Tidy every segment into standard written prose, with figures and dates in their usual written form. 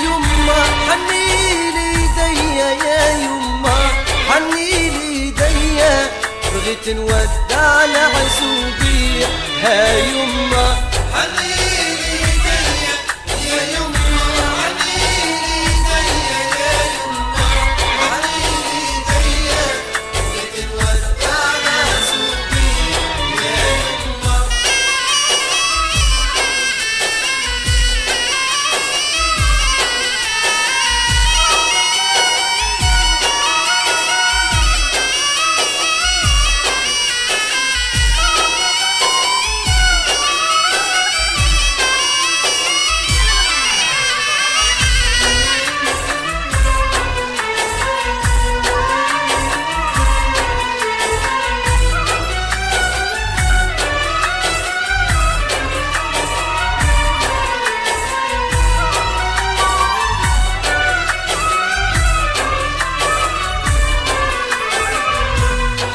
يما حنيلي ايديا يا يما حنيلي ايديا بغيت نودع العزوبية ها يما حنيلي ايديا يا يما حنيلي ايديا يا يما حنيلي ايديا بغيت نودع العزوبية يا يما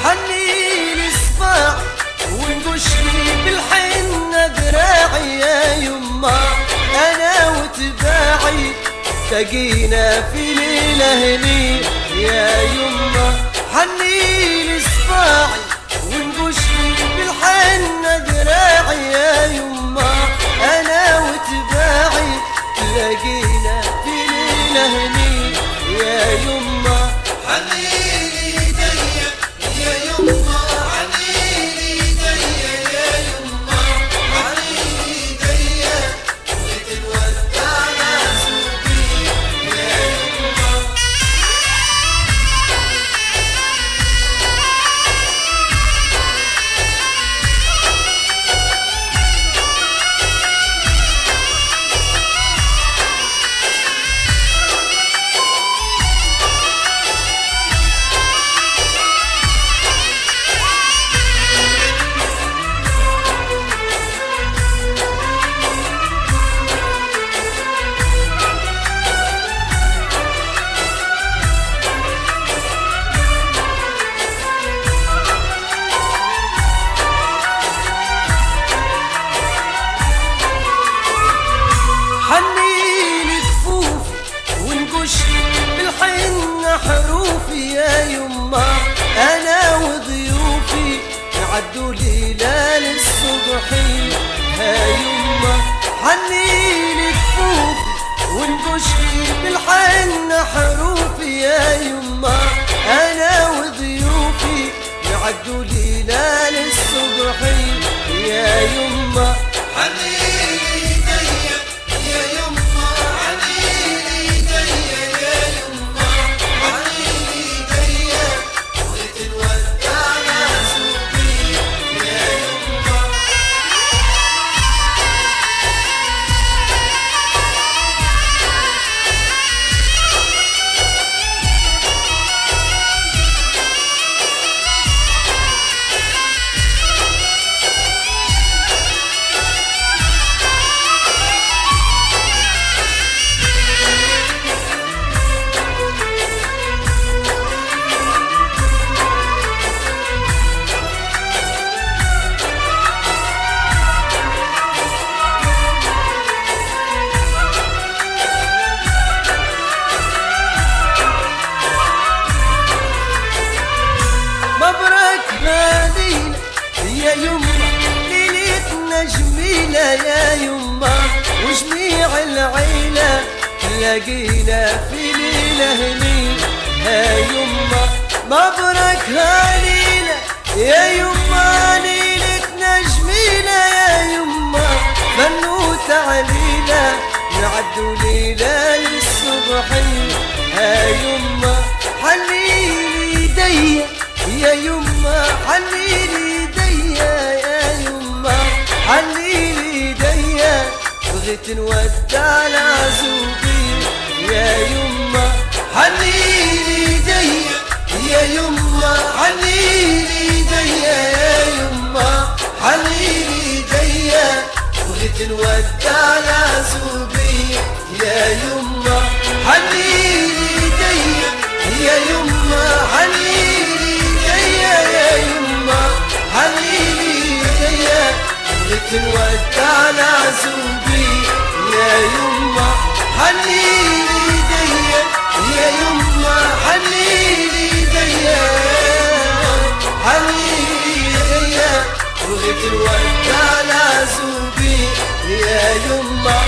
حنيلي صباع ونقشلي بالحنة ذراعي يا يما أنا وتباعي تقينا في ليلة هني يا يما حنيلي صباعي ونقشلي بالحنة ذراعي يا يما أنا وتباعي تلاقينا في ليلة هني يا يما حنيلي ايديا يا يما حنيلي ايديا يا يما حنيلي ايديا بغيت نودع العزوبية يا يما حنيلي كفوفي ونقشلي بالحنة حروفي يا يما أنا وضيوفي نعدوا ليلة للصبحي ها يما حنيلي كفوفي ونقشلي بالحنة حروفي يا يما أنا وضيوفي نعدوا ليلة للصبحي يا يما حنيلي ايديا يا يما حنيلي ايديا يا يما حنيلي ايديا بغيت نودع العزوبية يا يما مبروك هاليلة يا يما ليلتنا جميلة يا يما وجميع العيلة تلاقينا في ليلة هني ها يما مبروك هاليلة يا يما ليلتنا جميلة يا يما بنوت عليلة نعدوا ليلة للصبحي ها يما حنيلي ايديا يا يما حنيلي ايديا يا يما حنيلي ايديا بغيت نودع العزوبية يا يما حنيلي ايديا يا يما حنيلي ايديا يا يما حنيلي ايديا بغيت نودع العزوبية يا يما حنيلي ايديا يا يما حنيلي ايديا يا يما حنيلي ايديا بغيت نودع العزوبية يا يما حنيلي الوداع لا زوبي يا يما